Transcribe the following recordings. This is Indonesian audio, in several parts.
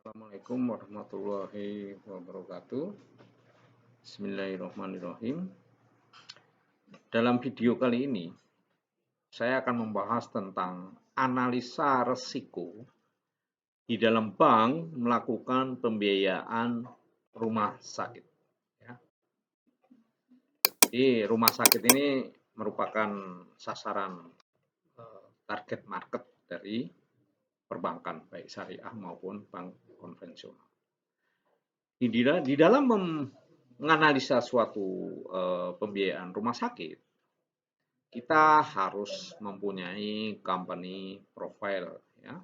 Assalamualaikum warahmatullahi wabarakatuh. Bismillahirrahmanirrahim. Dalam video kali ini, saya akan membahas tentang analisa risiko di dalam bank melakukan pembiayaan rumah sakit. Jadi rumah sakit ini merupakan sasaran target market dari perbankan, baik syariah maupun bank konvensional. Di dalam menganalisa suatu pembiayaan rumah sakit, kita harus mempunyai company profile ya,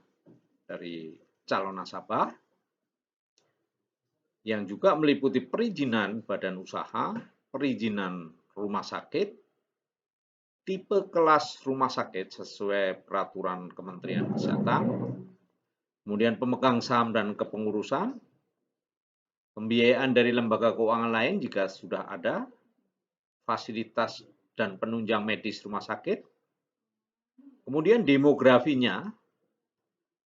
dari calon nasabah yang juga meliputi perizinan badan usaha, perizinan rumah sakit, tipe kelas rumah sakit sesuai peraturan Kementerian Kesehatan, kemudian pemegang saham dan kepengurusan, pembiayaan dari lembaga keuangan lain jika sudah ada, fasilitas dan penunjang medis rumah sakit, kemudian demografinya,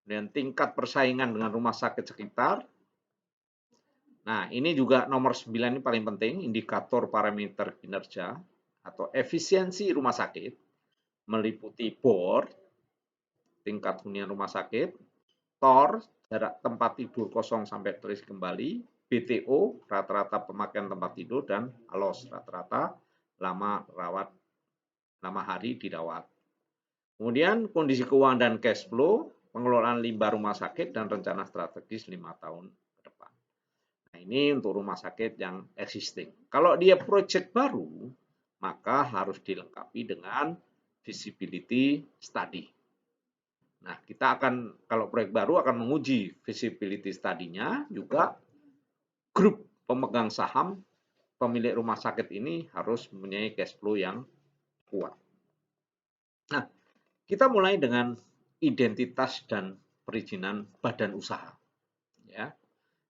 dan tingkat persaingan dengan rumah sakit sekitar. Nah, ini juga nomor 9 ini paling penting, indikator parameter kinerja atau efisiensi rumah sakit, meliputi BOR, tingkat hunian rumah sakit, TOR, jarak tempat tidur kosong sampai terisi kembali, BTO, rata-rata pemakaian tempat tidur, dan ALOS, rata-rata lama hari dirawat. Kemudian kondisi keuangan dan cash flow, pengelolaan limbah rumah sakit, dan rencana strategis 5 tahun ke depan. Nah, ini untuk rumah sakit yang existing. Kalau dia project baru, maka harus dilengkapi dengan feasibility study. Nah, kita akan, kalau proyek baru akan menguji feasibility study-nya, juga grup pemegang saham pemilik rumah sakit ini harus mempunyai cash flow yang kuat. Nah, kita mulai dengan identitas dan perizinan badan usaha. Ya.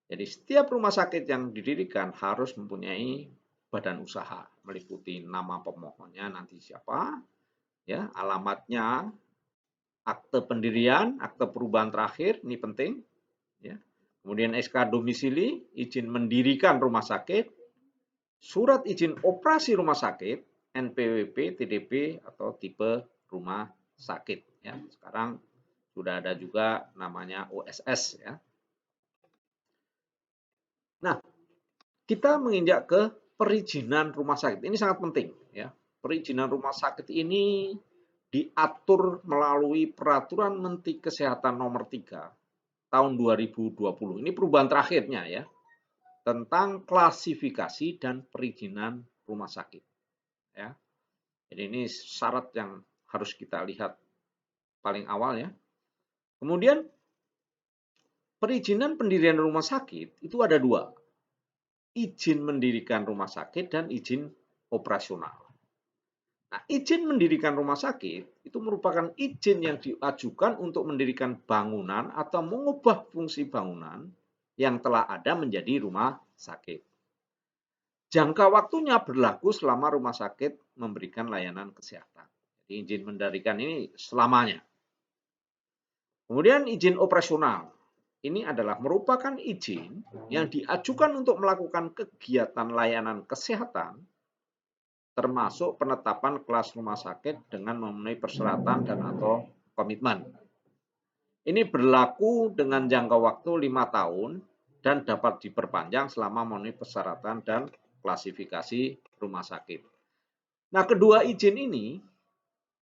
Jadi setiap rumah sakit yang didirikan harus mempunyai badan usaha, meliputi nama pemohonnya nanti siapa, ya, alamatnya, akte pendirian, akte perubahan terakhir, ini penting. Ya. Kemudian SK domisili, izin mendirikan rumah sakit, surat izin operasi rumah sakit, NPWP, TDP, atau tipe rumah sakit. Ya. Sekarang sudah ada juga namanya OSS. Ya. Nah, kita menginjak ke perizinan rumah sakit. Ini sangat penting. Ya. Perizinan rumah sakit ini diatur melalui Peraturan Menteri Kesehatan Nomor 3 tahun 2020. Ini perubahan terakhirnya ya, tentang klasifikasi dan perizinan rumah sakit. Ya. Jadi ini syarat yang harus kita lihat paling awal ya. Kemudian perizinan pendirian rumah sakit itu ada dua. Izin mendirikan rumah sakit dan izin operasional. Nah, izin mendirikan rumah sakit itu merupakan izin yang diajukan untuk mendirikan bangunan atau mengubah fungsi bangunan yang telah ada menjadi rumah sakit. Jangka waktunya berlaku selama rumah sakit memberikan layanan kesehatan. Jadi izin mendirikan ini selamanya. Kemudian izin operasional. Ini adalah merupakan izin yang diajukan untuk melakukan kegiatan layanan kesehatan termasuk penetapan kelas rumah sakit dengan memenuhi persyaratan dan atau komitmen. Ini berlaku dengan jangka waktu 5 tahun dan dapat diperpanjang selama memenuhi persyaratan dan klasifikasi rumah sakit. Nah, kedua izin ini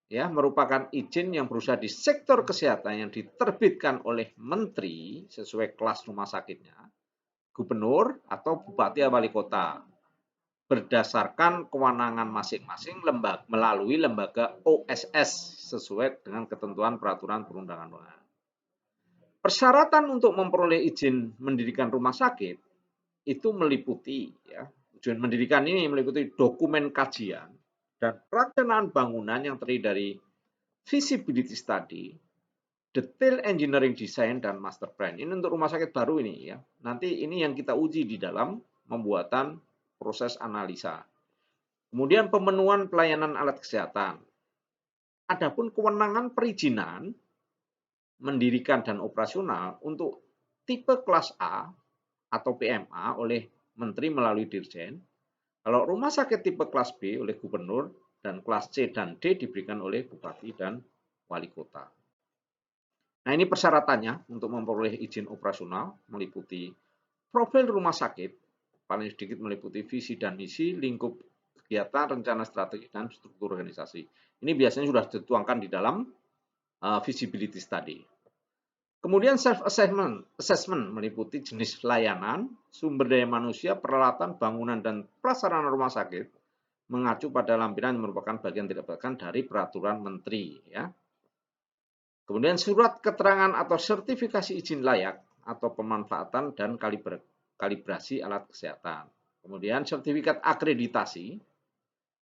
ya merupakan izin yang berusaha di sektor kesehatan yang diterbitkan oleh menteri sesuai kelas rumah sakitnya, gubernur atau bupati atau wali kota berdasarkan kewenangan masing-masing melalui lembaga OSS sesuai dengan ketentuan peraturan perundang-undangan. Persyaratan untuk memperoleh izin mendirikan rumah sakit itu meliputi ya, izin mendirikan ini meliputi dokumen kajian dan perencanaan bangunan yang terdiri dari feasibility study, detail engineering design, dan master plan. Ini untuk rumah sakit baru ini ya. Nanti ini yang kita uji di dalam pembuatan proses analisa. Kemudian pemenuhan pelayanan alat kesehatan. Adapun kewenangan perizinan, mendirikan dan operasional untuk tipe kelas A atau PMA oleh Menteri melalui Dirjen. Kalau rumah sakit tipe kelas B oleh Gubernur, dan kelas C dan D diberikan oleh Bupati dan Wali Kota. Nah, ini persyaratannya untuk memperoleh izin operasional meliputi profil rumah sakit, paling sedikit meliputi visi dan misi, lingkup kegiatan, rencana strategi, dan struktur organisasi. Ini biasanya sudah dituangkan di dalam visibility study. Kemudian self-assessment meliputi jenis layanan, sumber daya manusia, peralatan, bangunan, dan prasarana rumah sakit, mengacu pada lampiran yang merupakan bagian tidak terpisahkan dari peraturan menteri. Ya. Kemudian surat keterangan atau sertifikasi izin layak atau pemanfaatan dan kalibrasi alat kesehatan. Kemudian sertifikat akreditasi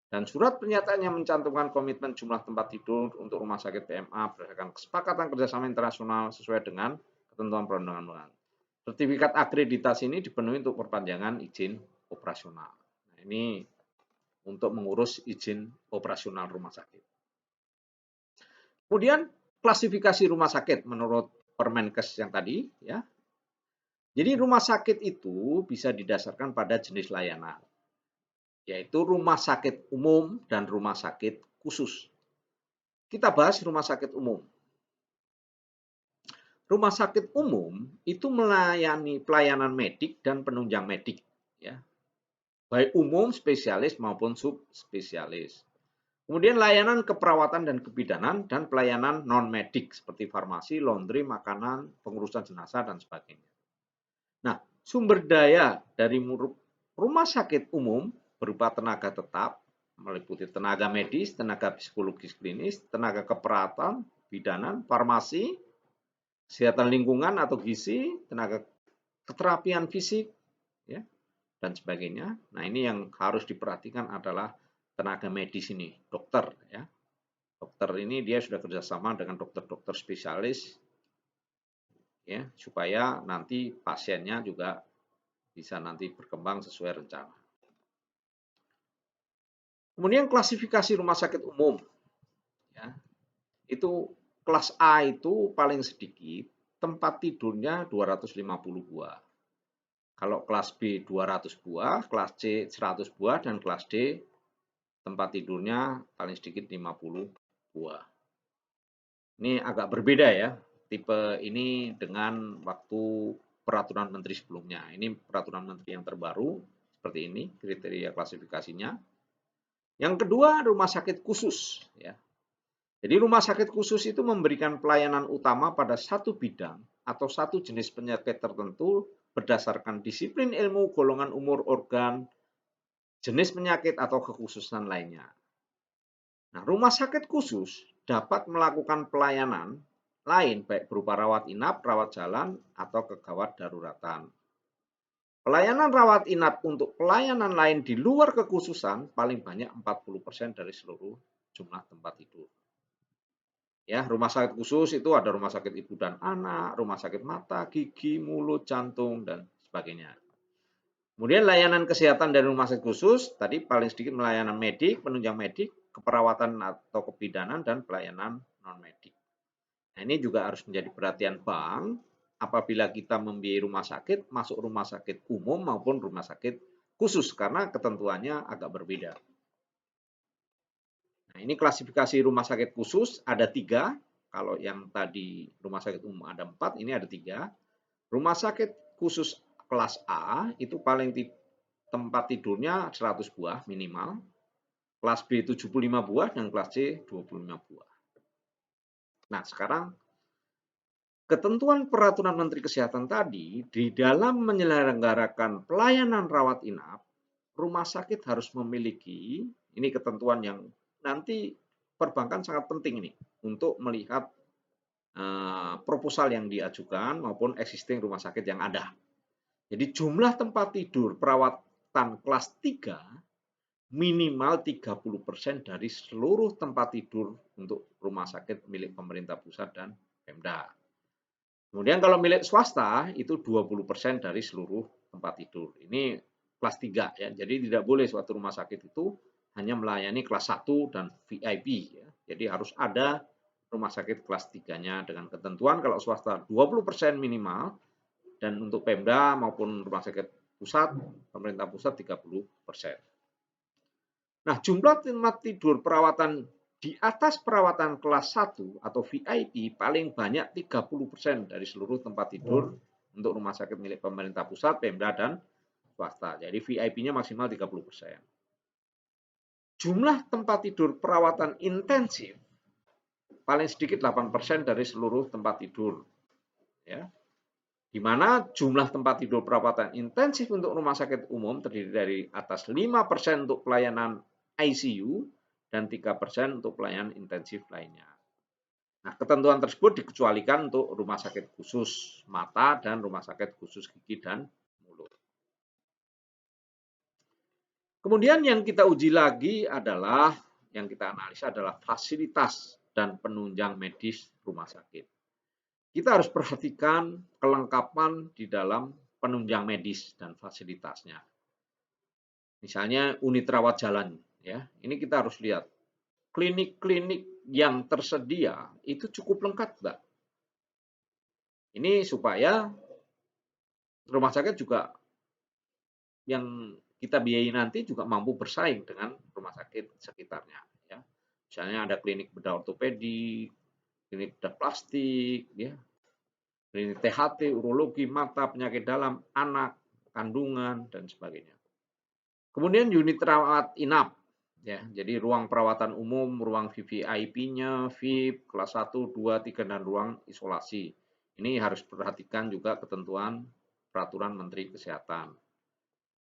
dan surat pernyataan yang mencantumkan komitmen jumlah tempat tidur untuk rumah sakit PMA berdasarkan kesepakatan kerjasama internasional sesuai dengan ketentuan perundang-undangan. Sertifikat akreditasi ini dipenuhi untuk perpanjangan izin operasional. Nah, ini untuk mengurus izin operasional rumah sakit. Kemudian klasifikasi rumah sakit menurut Permenkes yang tadi, ya. Jadi rumah sakit itu bisa didasarkan pada jenis layanan, yaitu rumah sakit umum dan rumah sakit khusus. Kita bahas rumah sakit umum. Rumah sakit umum itu melayani pelayanan medik dan penunjang medik, ya. Baik umum, spesialis maupun subspesialis. Kemudian layanan keperawatan dan kebidanan dan pelayanan non-medik seperti farmasi, laundry, makanan, pengurusan jenazah, dan sebagainya. Nah, sumber daya dari rumah sakit umum berupa tenaga tetap, meliputi tenaga medis, tenaga psikologis klinis, tenaga keperawatan, bidanan, farmasi, kesehatan lingkungan atau gizi, tenaga keterapian fisik, ya, dan sebagainya. Nah, ini yang harus diperhatikan adalah tenaga medis ini, dokter, ya. Dokter ini dia sudah kerjasama dengan dokter-dokter spesialis, ya, supaya nanti pasiennya juga bisa nanti berkembang sesuai rencana. Kemudian klasifikasi rumah sakit umum, ya, itu kelas A itu paling sedikit, tempat tidurnya 250 buah. Kalau kelas B 200 buah, kelas C 100 buah, dan kelas D tempat tidurnya paling sedikit 50 buah. Ini agak berbeda ya, tipe ini dengan waktu peraturan menteri sebelumnya. Ini peraturan menteri yang terbaru, seperti ini kriteria klasifikasinya. Yang kedua, rumah sakit khusus. Ya. Jadi rumah sakit khusus itu memberikan pelayanan utama pada satu bidang atau satu jenis penyakit tertentu berdasarkan disiplin ilmu, golongan umur, organ, jenis penyakit atau kekhususan lainnya. Nah, rumah sakit khusus dapat melakukan pelayanan lain baik berupa rawat inap, rawat jalan, atau kegawat daruratan. Pelayanan rawat inap untuk pelayanan lain di luar kekhususan paling banyak 40% dari seluruh jumlah tempat tidur. Ya, rumah sakit khusus itu ada rumah sakit ibu dan anak, rumah sakit mata, gigi, mulut, jantung, dan sebagainya. Kemudian layanan kesehatan dari rumah sakit khusus, tadi paling sedikit pelayanan medik, penunjang medik, keperawatan atau kebidanan, dan pelayanan non-medik. Nah, ini juga harus menjadi perhatian bank apabila kita membiayai rumah sakit, masuk rumah sakit umum maupun rumah sakit khusus, karena ketentuannya agak berbeda. Nah, ini klasifikasi rumah sakit khusus, ada 3. Kalau yang tadi rumah sakit umum ada 4, ini ada 3. Rumah sakit khusus kelas A itu paling tempat tidurnya 100 buah minimal, kelas B 75 buah, dan kelas C 25 buah. Nah, sekarang ketentuan peraturan Menteri Kesehatan tadi, di dalam menyelenggarakan pelayanan rawat inap, rumah sakit harus memiliki, ini ketentuan yang nanti perbankan sangat penting ini, untuk melihat proposal yang diajukan maupun existing rumah sakit yang ada. Jadi jumlah tempat tidur perawatan kelas 3 minimal 30% dari seluruh tempat tidur untuk rumah sakit milik pemerintah pusat dan Pemda. Kemudian kalau milik swasta itu 20% dari seluruh tempat tidur. Ini kelas 3 ya. Jadi tidak boleh suatu rumah sakit itu hanya melayani kelas 1 dan VIP ya. Jadi harus ada rumah sakit kelas 3-nya dengan ketentuan kalau swasta 20% minimal, dan untuk Pemda maupun rumah sakit pusat, pemerintah pusat 30%. Nah, jumlah tempat tidur perawatan di atas perawatan kelas 1 atau VIP paling banyak 30% dari seluruh tempat tidur untuk rumah sakit milik pemerintah pusat, Pemda, dan swasta. Jadi VIP-nya maksimal 30%. Jumlah tempat tidur perawatan intensif paling sedikit 8% dari seluruh tempat tidur. Ya. Di mana jumlah tempat tidur perawatan intensif untuk rumah sakit umum terdiri dari atas 5% untuk pelayanan ICU dan 3% untuk pelayanan intensif lainnya. Nah, ketentuan tersebut dikecualikan untuk rumah sakit khusus mata dan rumah sakit khusus gigi dan mulut. Kemudian yang kita uji lagi adalah, yang kita analisa adalah fasilitas dan penunjang medis rumah sakit. Kita harus perhatikan kelengkapan di dalam penunjang medis dan fasilitasnya. Misalnya unit rawat jalan, ya. Ini kita harus lihat. Klinik-klinik yang tersedia itu cukup lengkap, Mbak. Ini supaya rumah sakit juga yang kita biayai nanti juga mampu bersaing dengan rumah sakit sekitarnya, ya. Misalnya ada klinik bedah ortopedi, klinik bedah plastik, ya. Klinik THT, urologi, mata, penyakit dalam, anak, kandungan, dan sebagainya. Kemudian unit rawat inap, ya, jadi ruang perawatan umum, ruang VVIP-nya, VIP, kelas 1, 2, 3, dan ruang isolasi. Ini harus perhatikan juga ketentuan peraturan Menteri Kesehatan.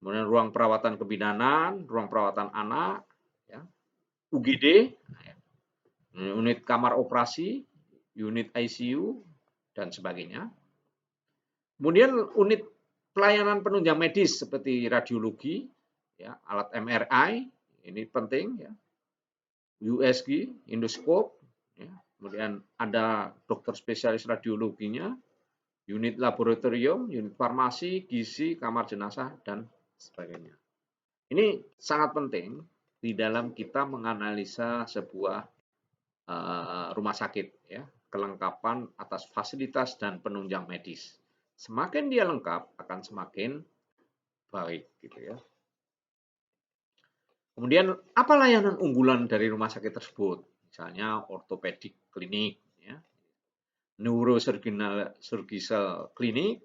Kemudian ruang perawatan kebidanan, ruang perawatan anak, ya, UGD, unit kamar operasi, unit ICU, dan sebagainya. Kemudian unit pelayanan penunjang medis seperti radiologi, ya, alat MRI, ini penting, ya, USG, endoskop, ya. Kemudian ada dokter spesialis radiologinya, unit laboratorium, unit farmasi, gizi, kamar jenazah, dan sebagainya. Ini sangat penting di dalam kita menganalisa sebuah rumah sakit, ya, kelengkapan atas fasilitas dan penunjang medis. Semakin dia lengkap akan semakin baik, gitu ya. Kemudian apa layanan unggulan dari rumah sakit tersebut? Misalnya ortopedik klinik, ya, neurosurgical klinik,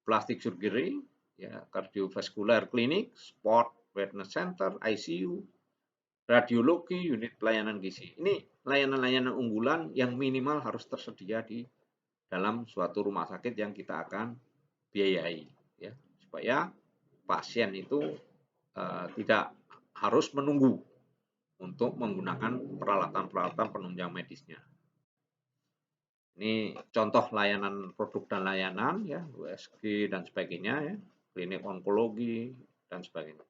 plastik surgery, ya, kardiovaskular klinik, sport wellness center, ICU, radiologi, unit pelayanan gizi. Ini layanan-layanan unggulan yang minimal harus tersedia di dalam suatu rumah sakit yang kita akan biayai, ya, supaya pasien itu tidak harus menunggu untuk menggunakan peralatan-peralatan penunjang medisnya. Ini contoh layanan produk dan layanan, ya, USG dan sebagainya, ya, klinik onkologi dan sebagainya.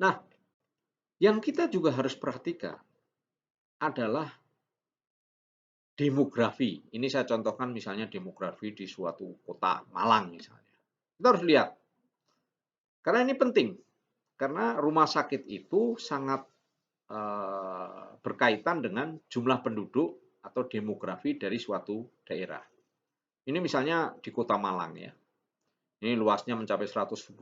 Nah, yang kita juga harus perhatikan adalah demografi. Ini saya contohkan misalnya demografi di suatu kota Malang misalnya. Kita harus lihat. Karena ini penting. Karena rumah sakit itu sangat berkaitan dengan jumlah penduduk atau demografi dari suatu daerah. Ini misalnya di kota Malang, ya. Ini luasnya mencapai 110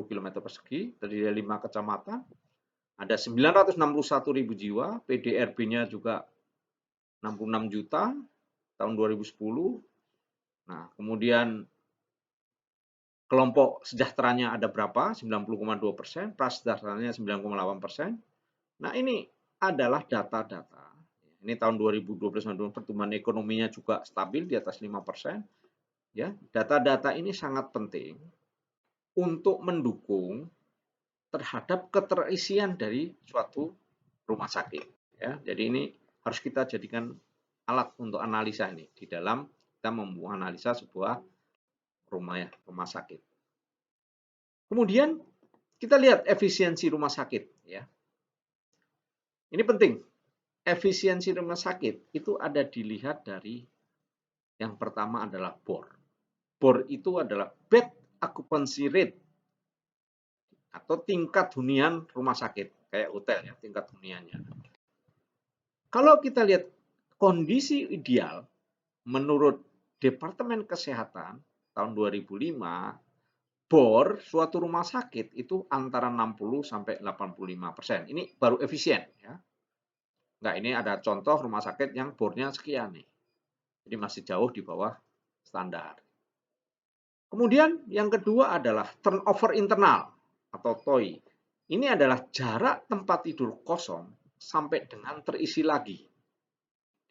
km persegi, terdiri dari 5 kecamatan. Ada 961.000 jiwa, PDRB-nya juga 66 juta tahun 2010. Nah, kemudian kelompok sejahteranya ada berapa? 90,2%, prasejahteranya 9,8%. Nah, ini adalah data-data. Ini tahun 2012 pertumbuhan ekonominya juga stabil di atas 5%. Ya, data-data ini sangat penting untuk mendukung terhadap keterisian dari suatu rumah sakit. Ya, jadi ini harus kita jadikan alat untuk analisa ini di dalam kita menganalisa sebuah rumah sakit. Kemudian kita lihat efisiensi rumah sakit, ya. Ini penting. Efisiensi rumah sakit itu ada dilihat dari yang pertama adalah BOR. BOR itu adalah bed occupancy rate atau tingkat hunian rumah sakit, kayak hotel, ya, tingkat huniannya. Kalau kita lihat kondisi ideal menurut Departemen Kesehatan tahun 2005, bor suatu rumah sakit itu antara 60 sampai 85%. Ini baru efisien ya. Nah, ini ada contoh rumah sakit yang bornya sekian nih. Jadi masih jauh di bawah standar. Kemudian yang kedua adalah turnover internal atau TOI. Ini adalah jarak tempat tidur kosong sampai dengan terisi lagi.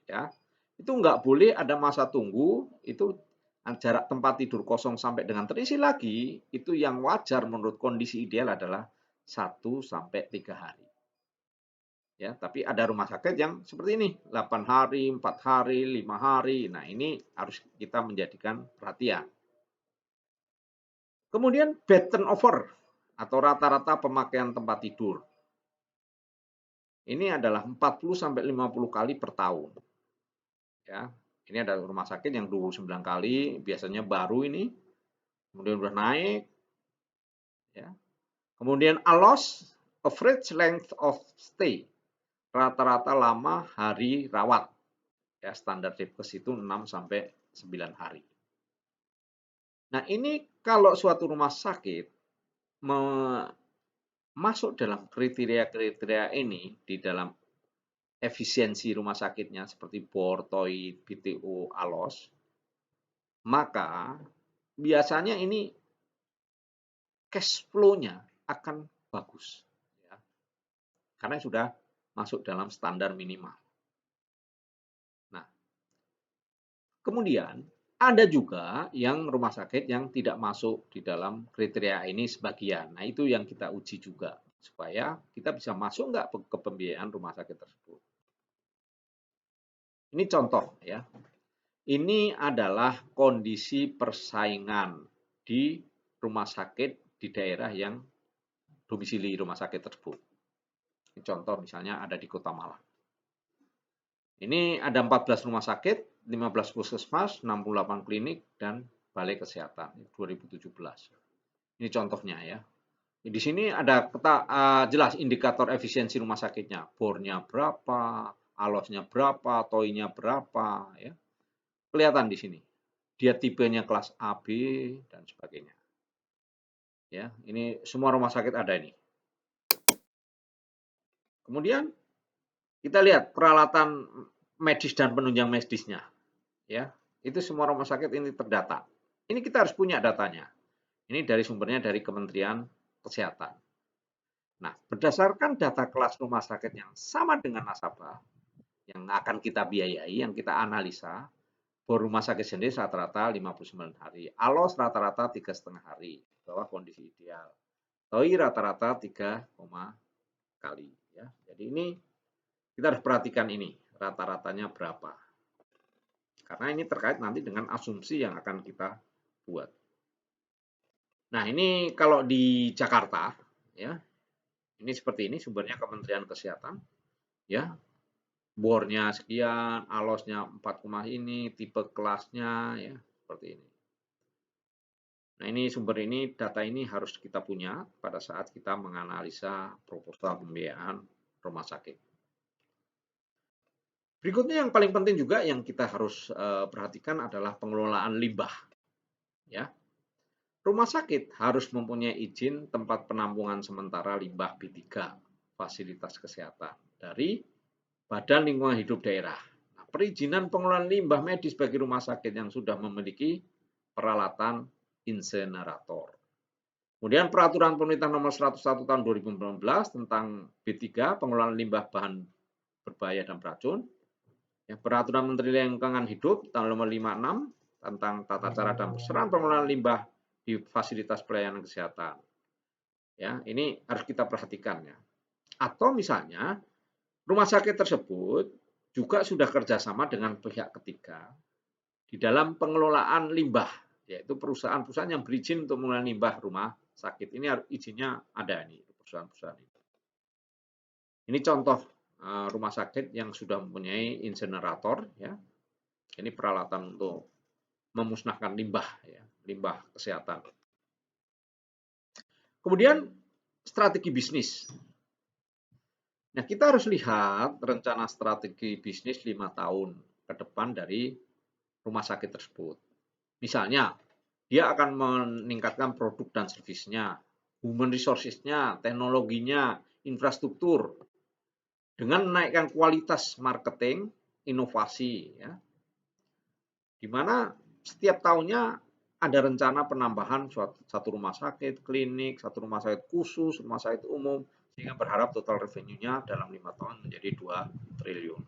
Ya, itu nggak boleh ada masa tunggu. Itu jarak tempat tidur kosong sampai dengan terisi lagi. Itu yang wajar menurut kondisi ideal adalah 1 sampai 3 hari. Ya, tapi ada rumah sakit yang seperti ini, 8 hari, 4 hari, 5 hari. Nah, ini harus kita menjadikan perhatian. Kemudian bed turnover atau rata-rata pemakaian tempat tidur. Ini adalah 40 sampai 50 kali per tahun. Ya, ini ada rumah sakit yang 29 kali, biasanya baru ini, kemudian udah naik. Ya. Kemudian ALOS, average length of stay, rata-rata lama hari rawat. Ya, standar Depkes itu 6 sampai 9 hari. Nah, ini kalau suatu rumah sakit masuk dalam kriteria-kriteria ini di dalam efisiensi rumah sakitnya seperti BOR, TOI, BTO, ALOS, maka biasanya ini cash flow-nya akan bagus. Ya. Karena sudah masuk dalam standar minimal. Nah, kemudian ada juga yang rumah sakit yang tidak masuk di dalam kriteria ini sebagian. Nah, itu yang kita uji juga supaya kita bisa masuk nggak ke pembiayaan rumah sakit tersebut. Ini contoh ya. Ini adalah kondisi persaingan di rumah sakit di daerah yang domisili rumah sakit tersebut. Ini contoh misalnya ada di Kota Malang. Ini ada 14 rumah sakit, 15 puskesmas, 68 klinik, dan balai kesehatan 2017. Ini contohnya ya. Di sini ada jelas indikator efisiensi rumah sakitnya. Bornya berapa, alosnya berapa, toinya berapa. Ya. Kelihatan di sini. Dia tipenya kelas A, B, dan sebagainya. Ya, ini semua rumah sakit ada ini. Kemudian kita lihat peralatan medis dan penunjang medisnya. Ya, itu semua rumah sakit ini terdata. Ini kita harus punya datanya. Ini dari sumbernya dari Kementerian Kesehatan. Nah, berdasarkan data kelas rumah sakit yang sama dengan nasabah, yang akan kita biayai, yang kita analisa, bor rumah sakit sendiri rata-rata 59 hari. ALOS rata-rata 3,5 hari, bawah kondisi ideal. TOI rata-rata 3, kali. Ya. Jadi ini kita harus perhatikan ini, rata-ratanya berapa. Karena ini terkait nanti dengan asumsi yang akan kita buat. Nah, ini kalau di Jakarta, ya, ini seperti ini sumbernya Kementerian Kesehatan, ya, bornya sekian, alosnya 4, ini, tipe kelasnya, ya, seperti ini. Nah, ini sumber ini, data ini harus kita punya pada saat kita menganalisa proposal pembiayaan rumah sakit. Berikutnya yang paling penting juga yang kita harus perhatikan adalah pengelolaan limbah, ya. Rumah sakit harus mempunyai izin tempat penampungan sementara limbah B3, fasilitas kesehatan, dari Badan Lingkungan Hidup Daerah. Nah, perizinan pengelolaan limbah medis bagi rumah sakit yang sudah memiliki peralatan insenerator. Kemudian Peraturan Pemerintah Nomor 101 Tahun 2019 tentang B3, pengelolaan limbah bahan berbahaya dan beracun. Peraturan Menteri Lingkungan Hidup Tahun Nomor 56 tentang tata cara dan peran pengelolaan limbah di fasilitas pelayanan kesehatan. Ya, ini harus kita perhatikan ya. Atau misalnya rumah sakit tersebut juga sudah kerjasama dengan pihak ketiga di dalam pengelolaan limbah, yaitu perusahaan-perusahaan yang berizin untuk mengelola limbah rumah sakit. Ini harus izinnya ada nih perusahaan-perusahaan ini. Ini contoh rumah sakit yang sudah mempunyai insenerator, ya. Ini peralatan untuk memusnahkan limbah, ya, limbah kesehatan. Kemudian strategi bisnis. Nah, kita harus lihat rencana strategi bisnis 5 tahun ke depan dari rumah sakit tersebut. Misalnya, dia akan meningkatkan produk dan servisnya, human resources-nya, teknologinya, infrastruktur, dengan menaikkan kualitas marketing, inovasi, ya, di mana setiap tahunnya ada rencana penambahan satu rumah sakit, klinik, satu rumah sakit khusus, rumah sakit umum, sehingga berharap total revenue-nya dalam 5 tahun menjadi 2 triliun.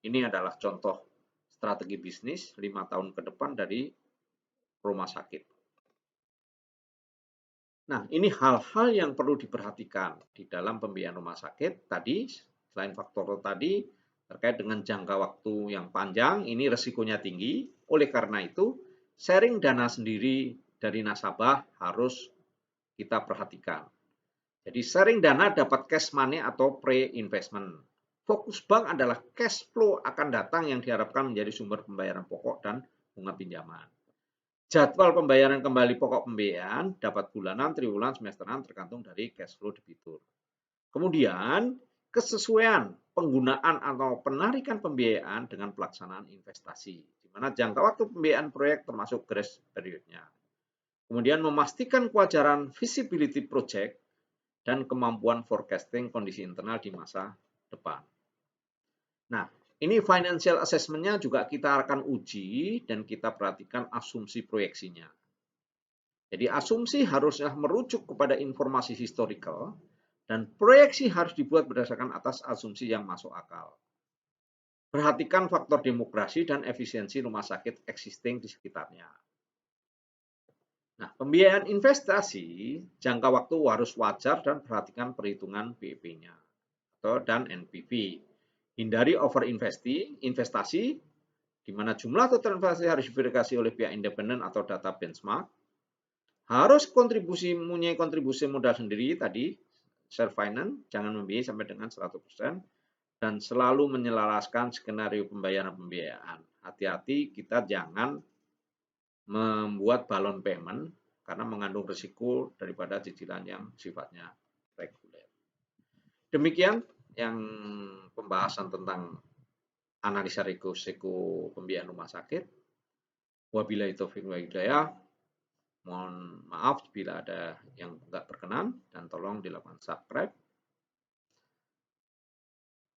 Ini adalah contoh strategi bisnis 5 tahun ke depan dari rumah sakit. Nah, ini hal-hal yang perlu diperhatikan di dalam pembiayaan rumah sakit. Tadi, selain faktor tadi, terkait dengan jangka waktu yang panjang, ini resikonya tinggi. Oleh karena itu, sharing dana sendiri dari nasabah harus kita perhatikan. Jadi sharing dana dapat cash money atau pre-investment. Fokus bank adalah cash flow akan datang yang diharapkan menjadi sumber pembayaran pokok dan bunga pinjaman. Jadwal pembayaran kembali pokok pembiayaan dapat bulanan, triwulan, semesteran tergantung dari cash flow debitur. Kemudian, kesesuaian penggunaan atau penarikan pembiayaan dengan pelaksanaan investasi, di mana jangka waktu pembiayaan proyek termasuk grace period-nya. Kemudian memastikan kewajaran visibility project dan kemampuan forecasting kondisi internal di masa depan. Nah, ini financial assessment-nya juga kita akan uji dan kita perhatikan asumsi proyeksinya. Jadi asumsi harusnya merujuk kepada informasi historical dan proyeksi harus dibuat berdasarkan atas asumsi yang masuk akal. Perhatikan faktor demokrasi dan efisiensi rumah sakit existing di sekitarnya. Nah, pembiayaan investasi jangka waktu harus wajar dan perhatikan perhitungan BEP-nya dan NPV. Hindari over investasi, di mana jumlah total investasi harus diverifikasi oleh pihak independen atau data benchmark. Harus mempunyai kontribusi modal sendiri tadi, self finance, jangan membiayai sampai dengan 100%, dan selalu menyelaraskan skenario pembayaran. Hati-hati kita jangan membuat balon payment karena mengandung risiko daripada cicilan yang sifatnya reguler. Demikian yang pembahasan tentang analisa risiko pembiayaan rumah sakit. Wabillahi taufiq wal hidayah. Mohon maaf bila ada yang tidak berkenan dan tolong dilakukan subscribe